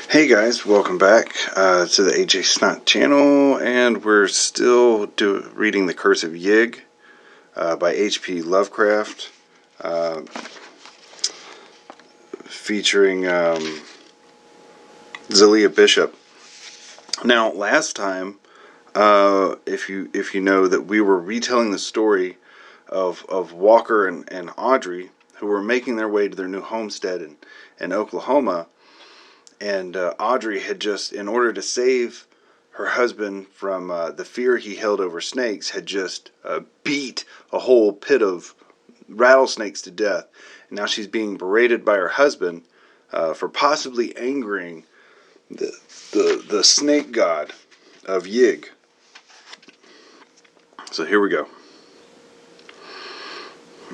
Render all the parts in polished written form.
Hey guys, welcome back to the AJ Snot channel, and we're still reading The Curse of Yig by HP Lovecraft, featuring Zelia Bishop. Now, last time, if you know that we were retelling the story of Walker and Audrey, who were making their way to their new homestead in Oklahoma. And Audrey had just, in order to save her husband from the fear he held over snakes, had just beat a whole pit of rattlesnakes to death. And now she's being berated by her husband for possibly angering the snake god of Yig. So here we go.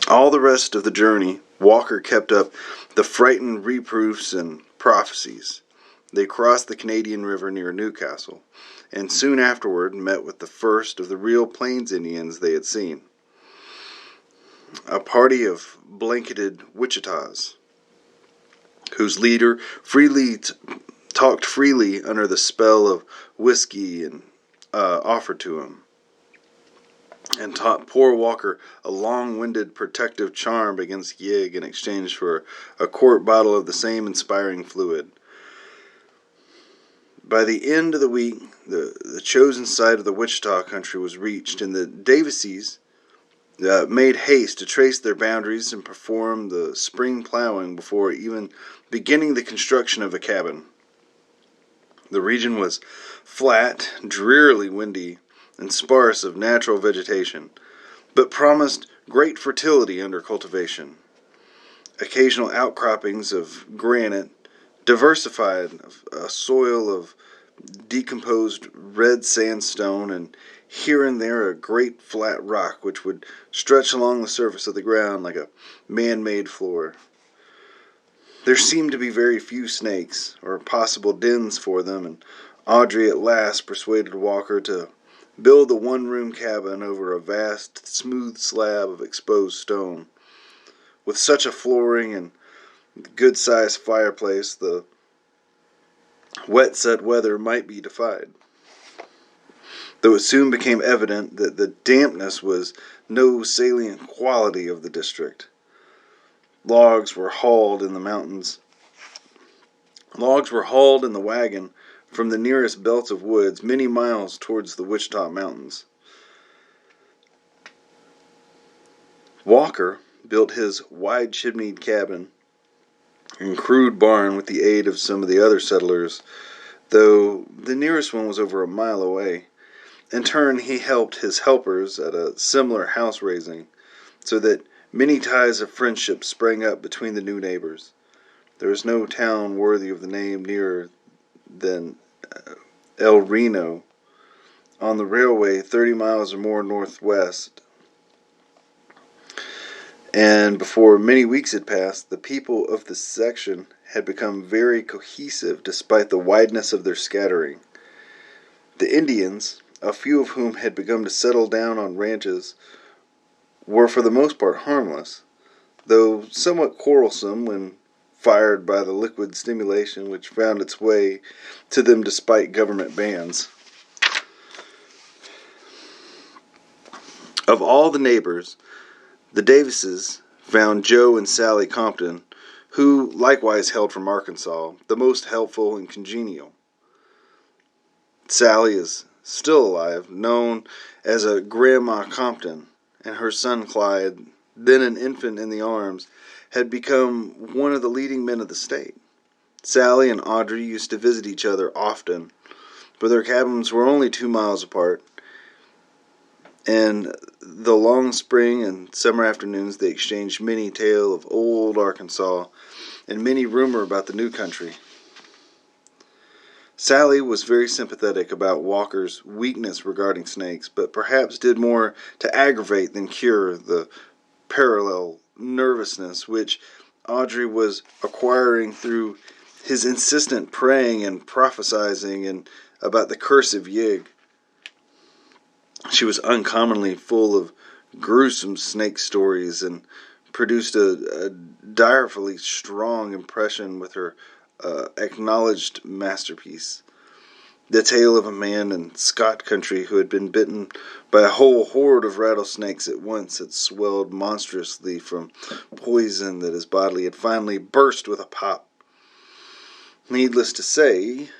All the rest of the journey, Walker kept up the frightened reproofs and prophecies. They crossed the Canadian River near Newcastle, and soon afterward met with the first of the real Plains Indians they had seen. A party of blanketed Wichitas, whose leader talked freely under the spell of whiskey and offered to him, and taught poor Walker a long-winded protective charm against Yig in exchange for a quart bottle of the same inspiring fluid. By the end of the week, the chosen site of the Wichita country was reached, and the Davises made haste to trace their boundaries and perform the spring plowing before even beginning the construction of a cabin. The region was flat, drearily windy, and sparse of natural vegetation, but promised great fertility under cultivation. Occasional outcroppings of granite diversified a soil of decomposed red sandstone, and here and there a great flat rock which would stretch along the surface of the ground like a man-made floor. There seemed to be very few snakes, or possible dens for them, and Audrey at last persuaded Walker to build a one-room cabin over a vast, smooth slab of exposed stone. With such a flooring and good-sized fireplace, the wet-set weather might be defied. Though it soon became evident that the dampness was no salient quality of the district. Logs were hauled in the wagon from the nearest belt of woods many miles towards the Wichita Mountains. Walker built his wide-chimneyed cabin and crude barn with the aid of some of the other settlers, though the nearest one was over a mile away. In turn, he helped his helpers at a similar house raising, so that many ties of friendship sprang up between the new neighbors. There is no town worthy of the name nearer than El Reno, on the railway 30 miles or more northwest. And before many weeks had passed, the people of the section had become very cohesive despite the wideness of their scattering. The Indians, a few of whom had begun to settle down on ranches, were for the most part harmless, though somewhat quarrelsome when fired by the liquid stimulation which found its way to them despite government bans. Of all the neighbors, the Davises found Joe and Sally Compton, who likewise hailed from Arkansas, the most helpful and congenial. Sally is still alive, known as a Grandma Compton, and her son Clyde, then an infant in the arms, had become one of the leading men of the state. Sally and Audrey used to visit each other often, for their cabins were only 2 miles apart, and the long spring and summer afternoons they exchanged many tale of old Arkansas and many rumor about the new country. Sally was very sympathetic about Walker's weakness regarding snakes, but perhaps did more to aggravate than cure the parallel nervousness which Audrey was acquiring through his insistent praying and prophesying about the Curse of Yig. She was uncommonly full of gruesome snake stories and produced a direfully strong impression with her acknowledged masterpiece. The tale of a man in Scott country who had been bitten by a whole horde of rattlesnakes at once had swelled monstrously from poison that his body had finally burst with a pop. Needless to say,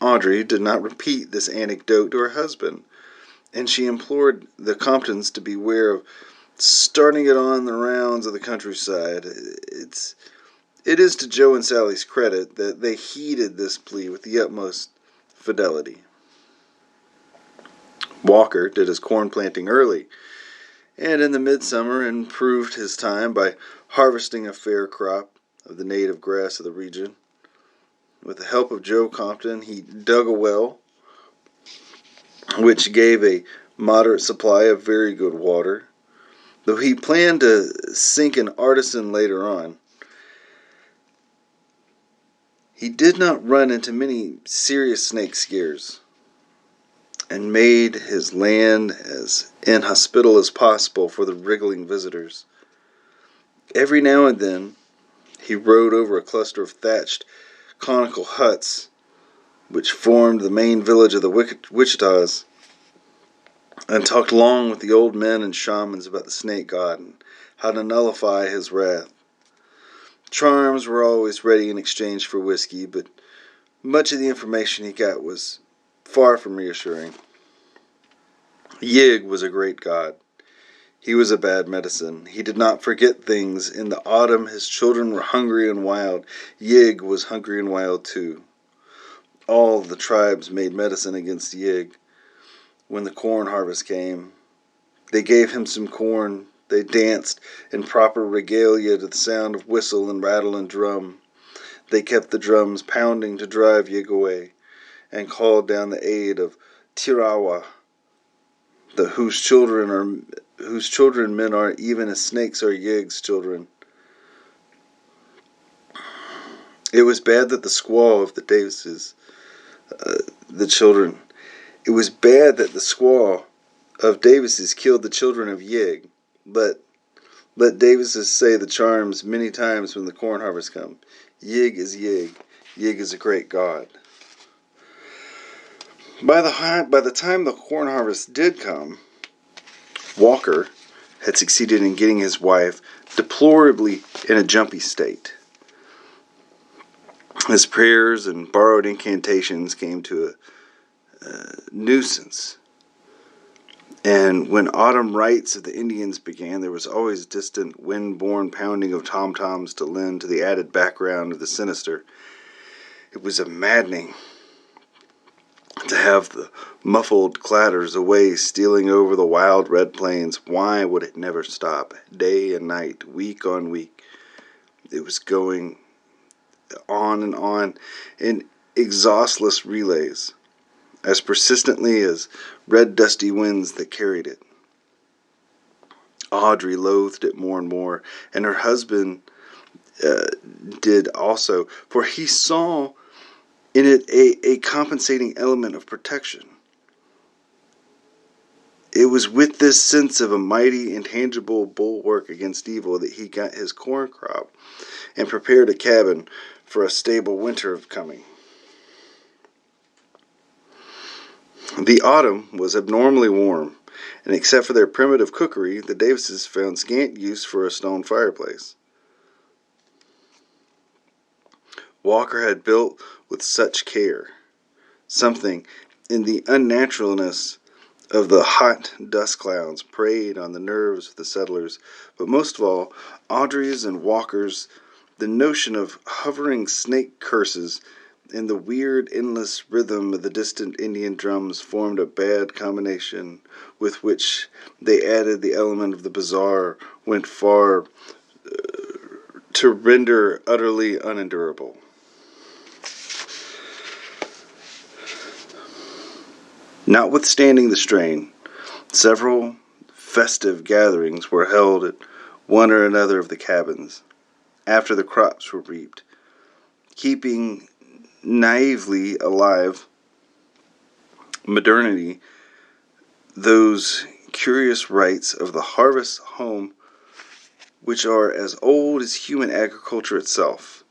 Audrey did not repeat this anecdote to her husband, and she implored the Comptons to beware of starting it on the rounds of the countryside. It is to Joe and Sally's credit that they heeded this plea with the utmost fidelity. Walker did his corn planting early, and in the midsummer improved his time by harvesting a fair crop of the native grass of the region. With the help of Joe Compton, he dug a well, which gave a moderate supply of very good water, though he planned to sink an artisan later on. He did not run into many serious snake scares, and made his land as inhospitable as possible for the wriggling visitors. Every now and then, he rode over a cluster of thatched conical huts which formed the main village of the Wichitas, and talked long with the old men and shamans about the snake god and how to nullify his wrath. Charms were always ready in exchange for whiskey, but much of the information he got was far from reassuring. Yig was a great god. He was a bad medicine. He did not forget things. In the autumn, his children were hungry and wild. Yig was hungry and wild too. All the tribes made medicine against Yig. When the corn harvest came, they gave him some corn. They danced in proper regalia to the sound of whistle and rattle and drum. They kept the drums pounding to drive Yig away, and called down the aid of Tirawa, whose children men are even as snakes are Yig's children. It was bad that the squaw of the Davises, It was bad that the squaw of Davises killed the children of Yig. Let Davises say the charms many times when the corn harvest comes. Yig is Yig. Yig is a great god. By the time the corn harvest did come, Walker had succeeded in getting his wife deplorably in a jumpy state. His prayers and borrowed incantations came to a nuisance. And when autumn rites of the Indians began, there was always distant wind-borne pounding of tom-toms to lend to the added background of the sinister. It was a maddening to have the muffled clatters away stealing over the wild red plains. Why would it never stop? Day and night, week on week. It was going on in exhaustless relays, as persistently as red dusty winds that carried it. Audrey loathed it more and more, and her husband did also, for he saw in it a compensating element of protection. It was with this sense of a mighty, intangible bulwark against evil that he got his corn crop and prepared a cabin for a stable winter coming. The autumn was abnormally warm, and except for their primitive cookery, the Davises found scant use for a stone fireplace. Walker had built with such care. Something in the unnaturalness of the hot dust clouds preyed on the nerves of the settlers, but most of all, Audrey's and Walker's, the notion of hovering snake curses and the weird, endless rhythm of the distant Indian drums formed a bad combination, with which they added the element of the bizarre, went far to render utterly unendurable. Notwithstanding the strain, several festive gatherings were held at one or another of the cabins after the crops were reaped, keeping naively alive modernity, those curious rites of the harvest home which are as old as human agriculture itself.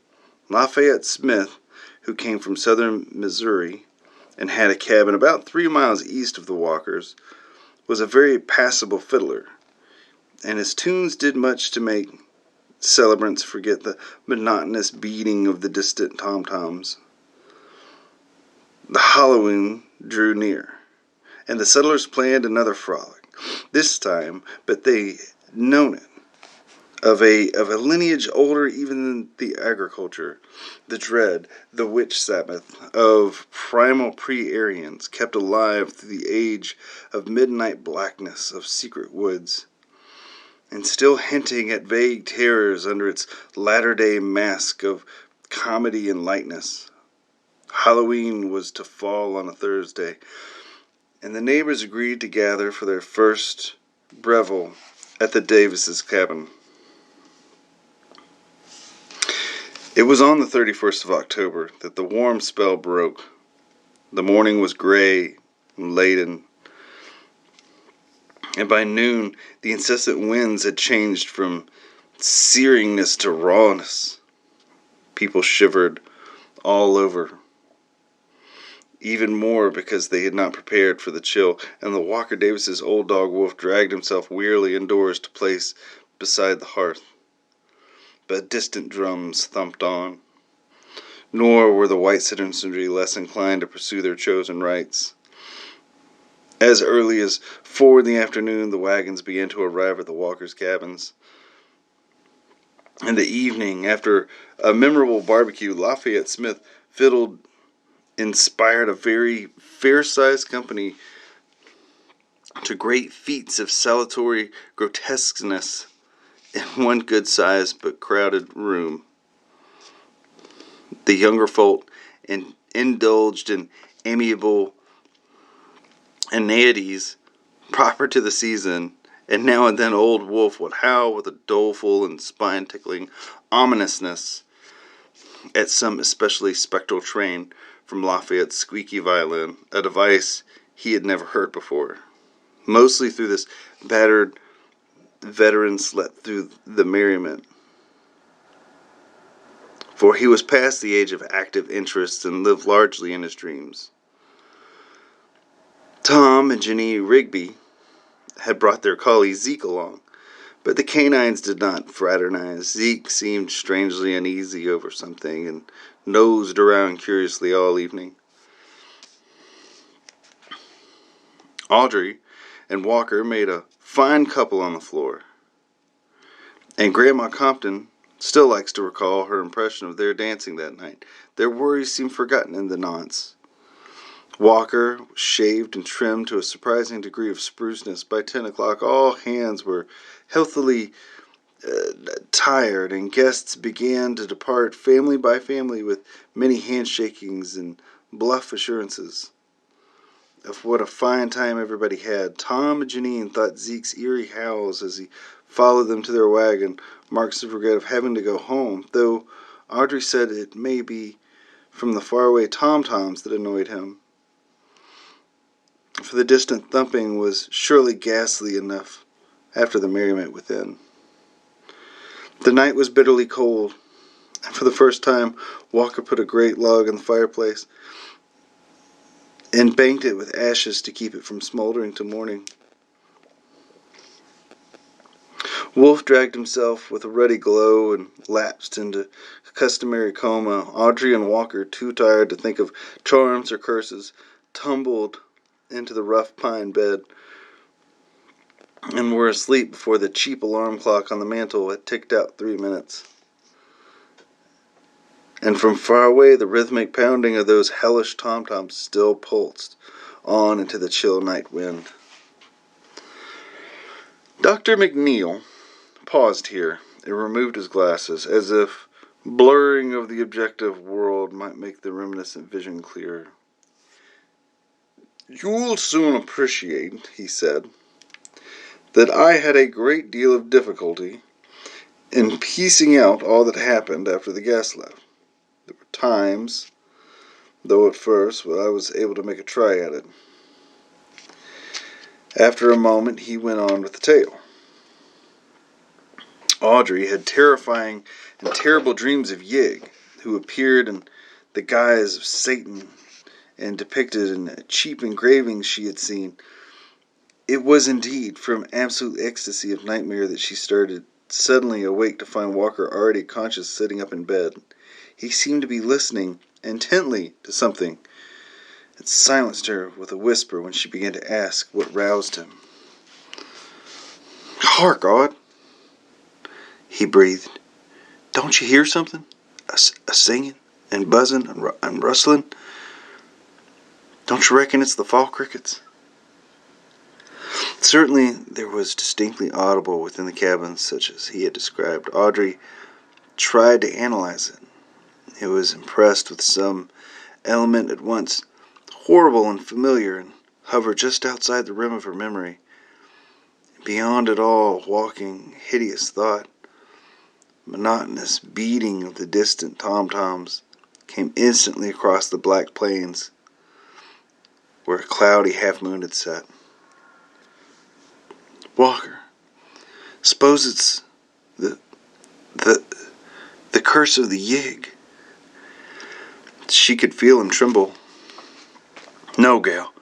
Lafayette Smith, who came from southern Missouri and had a cabin about 3 miles east of the Walkers, was a very passable fiddler, and his tunes did much to make celebrants forget the monotonous beating of the distant tom-toms. The Halloween drew near, and the settlers planned another frolic. This time, but they known it, of a lineage older even than the agriculture, the dread, the witch Sabbath of primal pre-Aryans, kept alive through the age of midnight blackness of secret woods, and still hinting at vague terrors under its latter-day mask of comedy and lightness. Halloween was to fall on a Thursday, and the neighbors agreed to gather for their first revel at the Davises' cabin. It was on the 31st of October that the warm spell broke. The morning was gray and laden, and by noon the incessant winds had changed from searingness to rawness. People shivered all over, even more because they had not prepared for the chill, and the Walker Davis's old dog Wolf dragged himself wearily indoors to place beside the hearth. But distant drums thumped on, nor were the white citizenry less inclined to pursue their chosen rites. As early as 4 in the afternoon, the wagons began to arrive at the Walkers' cabins. In the evening, after a memorable barbecue, Lafayette Smith fiddled inspired a very fair-sized company to great feats of saltatory grotesqueness in one good-sized but crowded room. The younger folk indulged in amiable inanities proper to the season, and now and then old Wolf would howl with a doleful and spine-tickling ominousness at some especially spectral train from Lafayette's squeaky violin, a device he had never heard before. Mostly through this battered veteran slept through the merriment, for he was past the age of active interests and lived largely in his dreams. Tom and Jenny Rigby had brought their collie Zeke along, but the canines did not fraternize. Zeke seemed strangely uneasy over something and nosed around curiously all evening. Audrey and Walker made a fine couple on the floor, and Grandma Compton still likes to recall her impression of their dancing that night. Their worries seemed forgotten in the nonce. Walker was shaved and trimmed to a surprising degree of spruceness. By 10 o'clock, all hands were healthily tired, and guests began to depart family by family with many handshakings and bluff assurances of what a fine time everybody had. Tom and Janine thought Zeke's eerie howls as he followed them to their wagon marks of regret of having to go home, though Audrey said it may be from the faraway tom-toms that annoyed him, for the distant thumping was surely ghastly enough after the merriment within. The night was bitterly cold, and for the first time Walker put a great log in the fireplace and banked it with ashes to keep it from smoldering till morning. Wolf dragged himself with a ruddy glow and lapsed into customary coma. Audrey and Walker, too tired to think of charms or curses, tumbled into the rough pine bed and were asleep before the cheap alarm clock on the mantel had ticked out 3 minutes. And from far away the rhythmic pounding of those hellish tom-toms still pulsed on into the chill night wind. Dr. McNeil paused here and removed his glasses, as if blurring of the objective world might make the reminiscent vision clearer. "You'll soon appreciate," he said, "that I had a great deal of difficulty in piecing out all that happened after the guests left. There were times, though at first, when I was able to make a try at it." After a moment, he went on with the tale. Audrey had terrifying and terrible dreams of Yig, who appeared in the guise of Satan and depicted in a cheap engraving she had seen. It was indeed from absolute ecstasy of nightmare that she started suddenly awake to find Walker already conscious, sitting up in bed. He seemed to be listening intently to something. It silenced her with a whisper when she began to ask what roused him. "Hark, Odd," he breathed. "Don't you hear something? A singing and buzzing and rustling? Don't you reckon it's the fall crickets?" Certainly there was distinctly audible within the cabin, such as he had described. Audrey tried to analyze it. It was impressed with some element at once horrible and familiar, and hovered just outside the rim of her memory. Beyond it all, walking, hideous thought, monotonous beating of the distant tom-toms, came instantly across the black plains where a cloudy half-moon had set. "Walker, suppose it's the curse of the Yig." She could feel him tremble. "No, gal,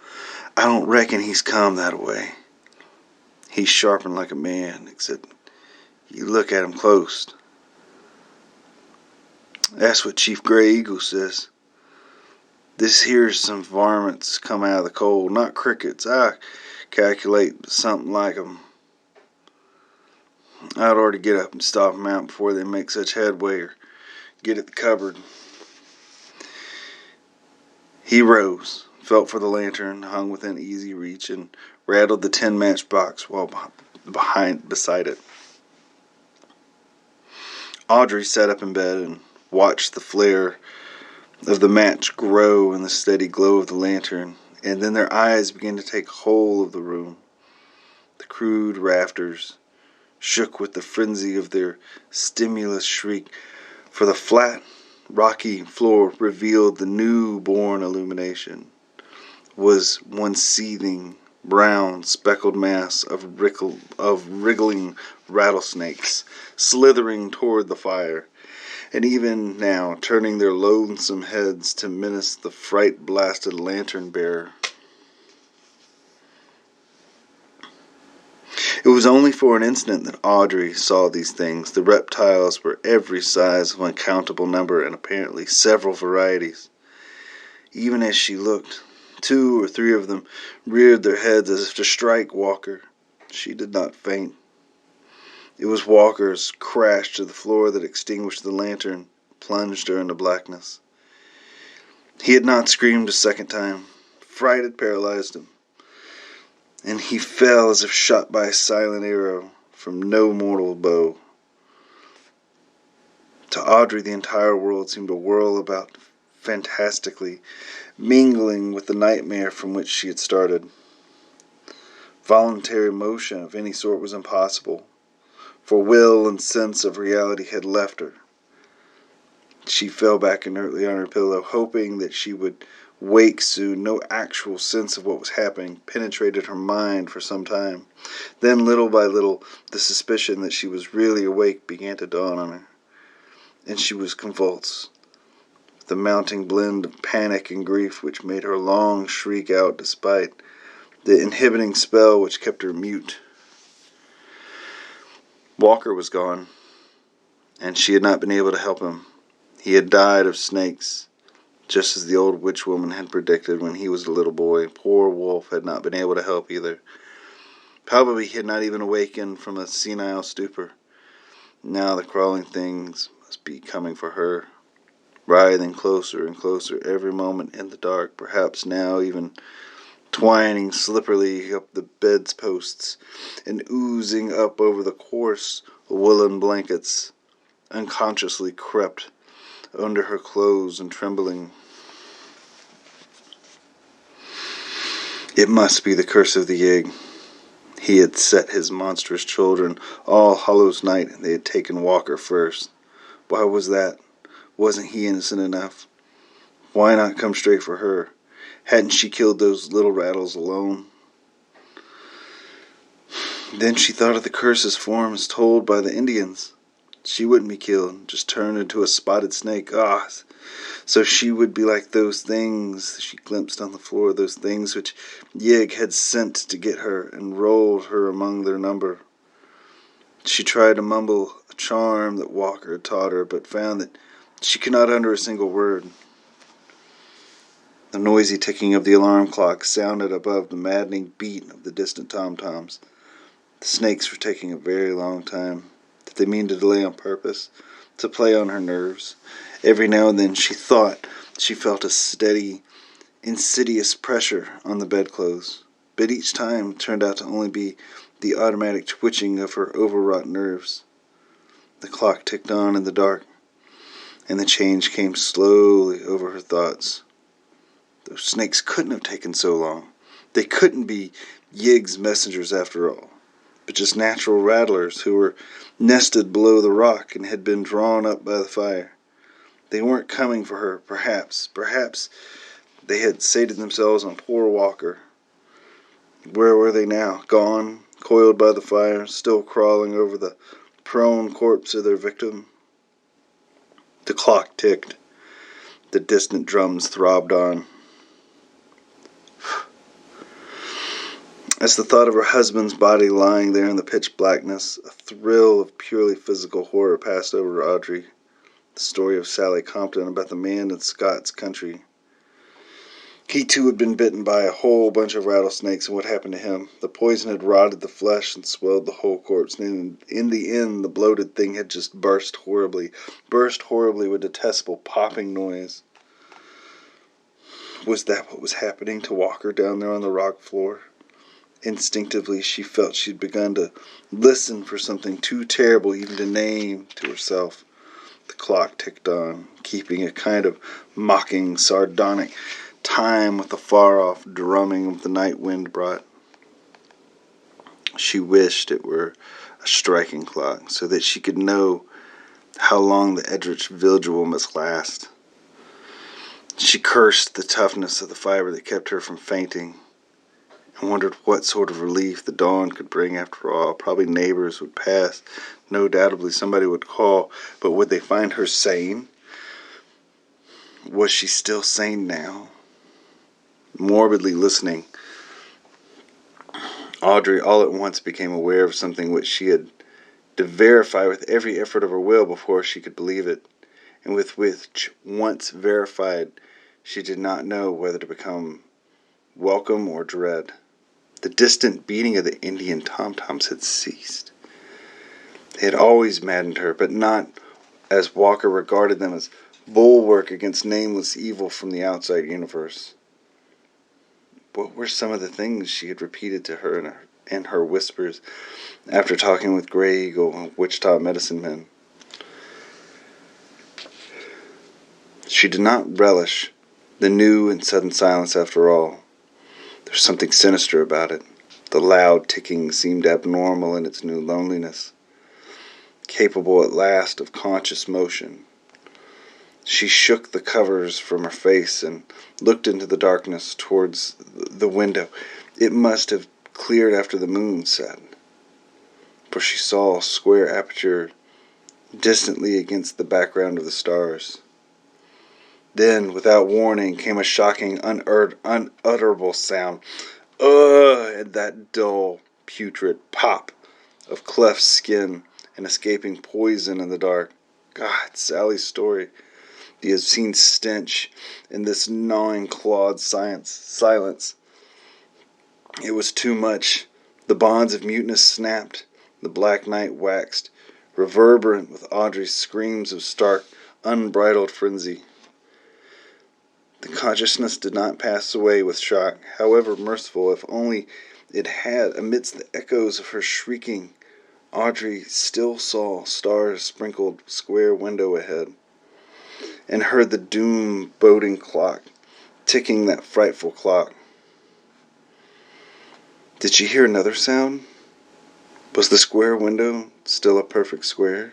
I don't reckon he's come that way. He's sharpened like a man, except you look at him close. That's what Chief Gray Eagle says. This here's some varmints come out of the cold, not crickets. I calculate something like 'em. I'd ought to get up and stop 'em out before they make such headway or get at the cupboard." He rose, felt for the lantern hung within easy reach, and rattled the 10-match box while beside it. Audrey sat up in bed and watched the flare of the match grow in the steady glow of the lantern, and then their eyes began to take hold of the room. The crude rafters shook with the frenzy of their stimulus shriek, for the flat, rocky floor revealed the new-born illumination. Was one seething, brown, speckled mass of wriggling rattlesnakes, slithering toward the fire, and even now turning their loathsome heads to menace the fright-blasted lantern-bearer. It was only for an instant that Audrey saw these things. The reptiles were every size of uncountable number, and apparently several varieties. Even as she looked, 2 or 3 of them reared their heads as if to strike Walker. She did not faint. It was Walker's crash to the floor that extinguished the lantern, plunged her into blackness. He had not screamed a second time. Fright had paralyzed him, and he fell as if shot by a silent arrow from no mortal bow. To Audrey, the entire world seemed to whirl about fantastically, mingling with the nightmare from which she had started. Voluntary motion of any sort was impossible, for will and sense of reality had left her. She fell back inertly on her pillow, hoping that she would wake soon. No actual sense of what was happening penetrated her mind for some time. Then, little by little, the suspicion that she was really awake began to dawn on her, and she was convulsed with the mounting blend of panic and grief which made her long shriek out despite the inhibiting spell which kept her mute. Walker was gone, and she had not been able to help him. He had died of snakes, just as the old witch woman had predicted when he was a little boy. Poor Wolf had not been able to help either. Probably he had not even awakened from a senile stupor. Now the crawling things must be coming for her, writhing closer and closer every moment in the dark, perhaps now even twining slipperily up the bed's posts and oozing up over the coarse woolen blankets, unconsciously crept under her clothes and trembling. It must be the curse of the Yig. He had set his monstrous children All Hallows Night, and they had taken Walker first. Why was that? Wasn't he innocent enough? Why not come straight for her? Hadn't she killed those little rattles alone? Then she thought of the curse's form as told by the Indians. She wouldn't be killed, just turned into a spotted snake. Ah, so she would be like those things she glimpsed on the floor, those things which Yig had sent to get her and rolled her among their number. She tried to mumble a charm that Walker had taught her, but found that she could not utter a single word. The noisy ticking of the alarm clock sounded above the maddening beat of the distant tom-toms. The snakes were taking a very long time. Did they mean to delay on purpose? To play on her nerves? Every now and then she thought she felt a steady, insidious pressure on the bedclothes, but each time it turned out to only be the automatic twitching of her overwrought nerves. The clock ticked on in the dark, and the change came slowly over her thoughts. Those snakes couldn't have taken so long. They couldn't be Yig's messengers after all, but just natural rattlers who were nested below the rock and had been drawn up by the fire. They weren't coming for her, perhaps. Perhaps they had sated themselves on poor Walker. Where were they now? Gone, coiled by the fire, still crawling over the prone corpse of their victim? The clock ticked. The distant drums throbbed on. As the thought of her husband's body lying there in the pitch blackness, a thrill of purely physical horror passed over Audrey. The story of Sally Compton about the man in Scott's country. He too had been bitten by a whole bunch of rattlesnakes, and what happened to him? The poison had rotted the flesh and swelled the whole corpse, and in the end the bloated thing had just burst horribly with detestable popping noise. Was that what was happening to Walker down there on the rock floor? Instinctively she felt she'd begun to listen for something too terrible even to name to herself. The clock ticked on, keeping a kind of mocking, sardonic time with the far-off drumming of the night wind brought. She wished it were a striking clock, so that she could know how long the Edrich vigil must last. She cursed the toughness of the fiber that kept her from fainting, and wondered what sort of relief the dawn could bring after all. Probably neighbors would pass. No doubtably somebody would call, but would they find her sane? Was she still sane now? Morbidly listening, Audrey all at once became aware of something which she had to verify with every effort of her will before she could believe it, and with which, once verified, she did not know whether to become welcome or dread. The distant beating of the Indian tom-toms had ceased. They had always maddened her, but not as Walker regarded them, as bulwark against nameless evil from the outside universe. What were some of the things she had repeated to her in her whispers after talking with Grey Eagle and Wichita medicine men? She did not relish the new and sudden silence after all. There was something sinister about it. The loud ticking seemed abnormal in its new loneliness, capable at last of conscious motion. She shook the covers from her face and looked into the darkness towards the window. It must have cleared after the moon set, for she saw a square aperture distantly against the background of the stars. Then, without warning, came a shocking, unutterable sound. And that dull, putrid pop of cleft skin and escaping poison in the dark. God, Sally's story. The obscene stench in this gnawing, clawed silence. It was too much. The bonds of muteness snapped. The black night waxed reverberant with Audrey's screams of stark, unbridled frenzy. The consciousness did not pass away with shock, however merciful, if only it had. Amidst the echoes of her shrieking, Audrey still saw stars-sprinkled square window ahead, and heard the doom-boding clock ticking, that frightful clock. Did she hear another sound? Was the square window still a perfect square?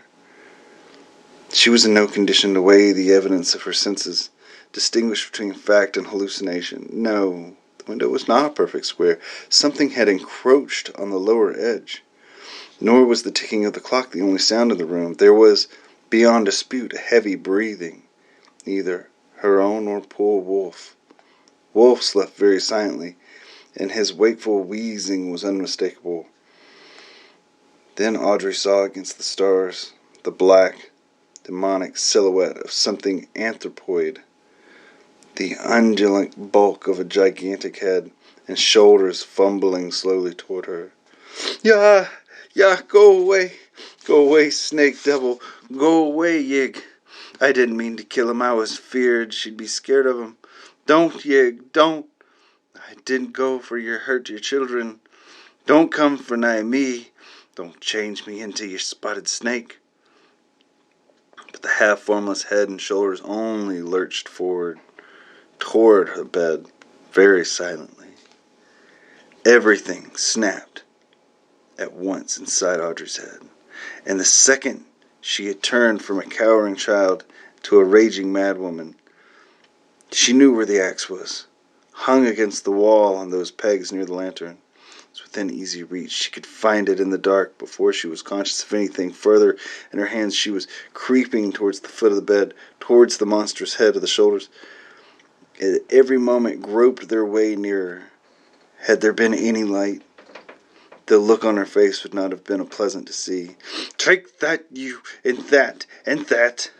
She was in no condition to weigh the evidence of her senses, distinguish between fact and hallucination. No, the window was not a perfect square. Something had encroached on the lower edge. Nor was the ticking of the clock the only sound in the room. There was, beyond dispute, a heavy breathing, neither her own nor poor Wolf. Wolf slept very silently, and his wakeful wheezing was unmistakable. Then Audrey saw against the stars the black, demonic silhouette of something anthropoid, the undulant bulk of a gigantic head and shoulders fumbling slowly toward her. "Yeah, go away, snake devil, go away, Yig. I didn't mean to kill him, I was feared she'd be scared of him. Don't, Yig, don't. I didn't go for hurt your children. Don't come for nigh me. Don't change me into your spotted snake." But the half-formless head and shoulders only lurched forward, toward her bed, very silently. Everything snapped at once inside Audrey's head, and the second she had turned from a cowering child to a raging madwoman, she knew where the axe was, hung against the wall on those pegs near the lantern. It was within easy reach. She could find it in the dark before she was conscious of anything further. In her hands she was creeping towards the foot of the bed, towards the monstrous head of the shoulders. At every moment groped their way nearer. Had there been any light, the look on her face would not have been pleasant to see. "Take that, you, and that, and that."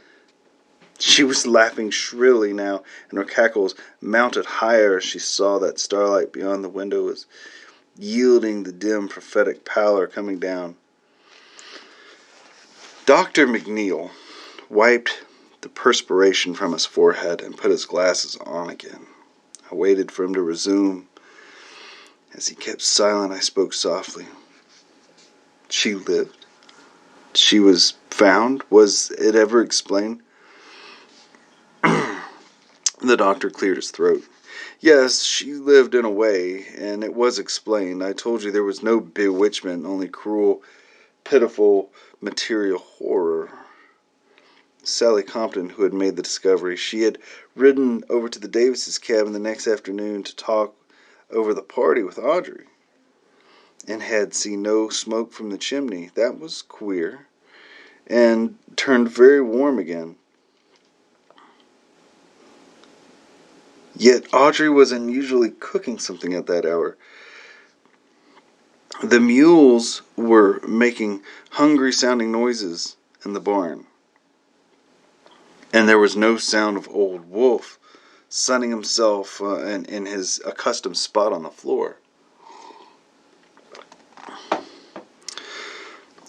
She was laughing shrilly now, and her cackles mounted higher as she saw that starlight beyond the window was yielding the dim prophetic pallor coming down. Dr. McNeil wiped the perspiration from his forehead and put his glasses on again. I waited for him to resume. As he kept silent, I spoke softly. "She lived. She was found. Was it ever explained?" The doctor cleared his throat. "Yes, she lived in a way, and it was explained. I told you there was no bewitchment, only cruel, pitiful, material horror." Sally Compton, who had made the discovery, she had ridden over to the Davises' cabin the next afternoon to talk over the party with Audrey, and had seen no smoke from the chimney. That was queer, and turned very warm again. Yet Audrey was unusually cooking something at that hour. The mules were making hungry-sounding noises in the barn, and there was no sound of old Wolf sunning himself in his accustomed spot on the floor.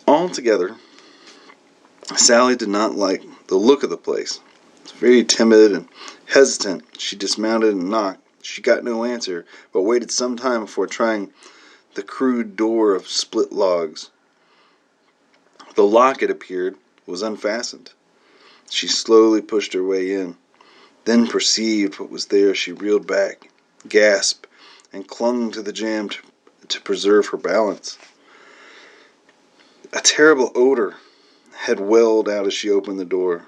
Altogether, Sally did not like the look of the place. It was very timid and hesitant. She dismounted and knocked. She got no answer, but waited some time before trying the crude door of split logs. The lock, it appeared, was unfastened. She slowly pushed her way in, then perceived what was there. She reeled back, gasped, and clung to the jamb to preserve her balance. A terrible odor had welled out as she opened the door,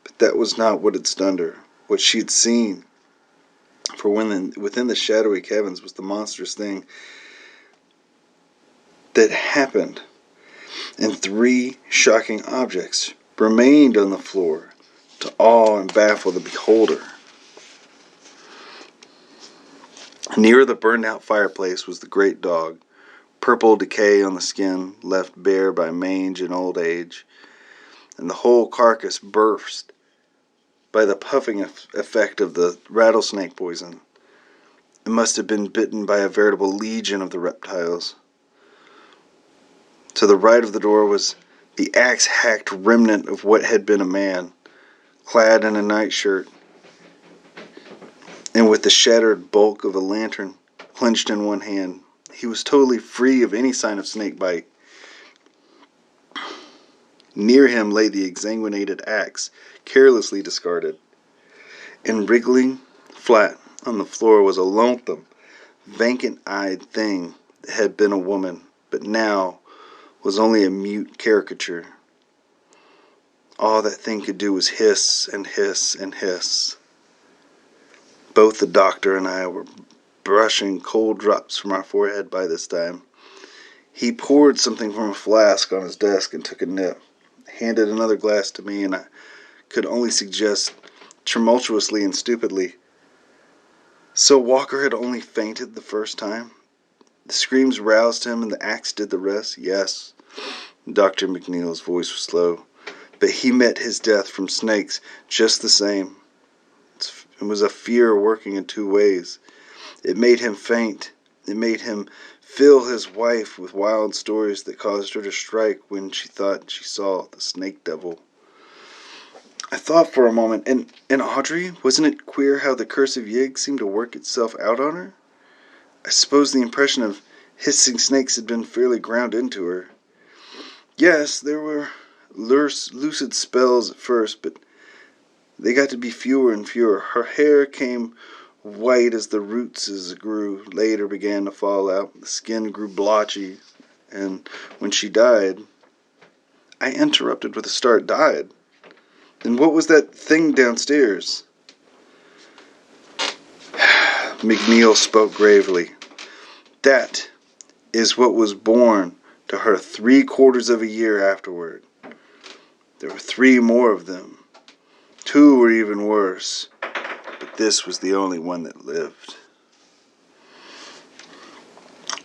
but that was not what had stunned her, what she had seen. For within the shadowy cabins was the monstrous thing that happened, and three shocking objects remained on the floor to awe and baffle the beholder. Near the burned-out fireplace was the great dog, purple decay on the skin, left bare by mange and old age, and the whole carcass burst by the puffing effect of the rattlesnake poison. It must have been bitten by a veritable legion of the reptiles. To the right of the door was the axe-hacked remnant of what had been a man, clad in a nightshirt, and with the shattered bulk of a lantern clenched in one hand. He was totally free of any sign of snake bite. Near him lay the exsanguinated axe, carelessly discarded. And wriggling flat on the floor was a loathsome, vacant-eyed thing that had been a woman, but now was only a mute caricature. All that thing could do was hiss and hiss and hiss. Both the doctor and I were brushing cold drops from our forehead by this time. He poured something from a flask on his desk and took a nip, handed another glass to me, and I could only suggest, tumultuously and stupidly, "So Walker had only fainted the first time? The screams roused him and the axe did the rest?" "Yes." Dr. McNeil's voice was slow. "But he met his death from snakes just the same. It was a fear working in two ways. It made him faint. It made him fill his wife with wild stories that caused her to strike when she thought she saw the snake devil." I thought for a moment, and Audrey, wasn't it queer how the Curse of Yig seemed to work itself out on her? I suppose the impression of hissing snakes had been fairly ground into her. Yes, there were lucid spells at first, but they got to be fewer and fewer. Her hair came white as the roots grew, later began to fall out. The skin grew blotchy, and when she died... I interrupted with a start. "Died? And what was that thing downstairs?" McNeil spoke gravely. "That is what was born to her 3/4 of a year afterward. There were 3 more of them. 2 were even worse, but this was the only one that lived."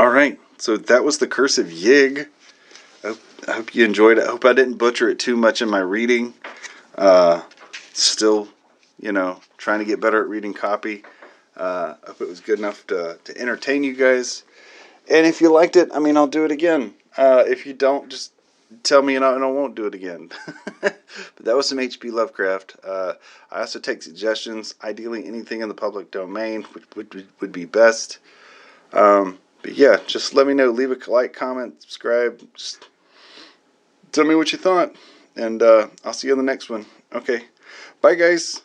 Alright, so that was the Curse of Yig. I hope you enjoyed it. I hope I didn't butcher it too much in my reading. Still, trying to get better at reading copy. I hope it was good enough to entertain you guys. And if you liked it, I'll do it again. If you don't, just tell me and I won't do it again. But that was some HP Lovecraft. I also take suggestions. Ideally, anything in the public domain would be best. But yeah, just let me know. Leave a like, comment, subscribe. Just tell me what you thought. And I'll see you on the next one. Okay. Bye, guys.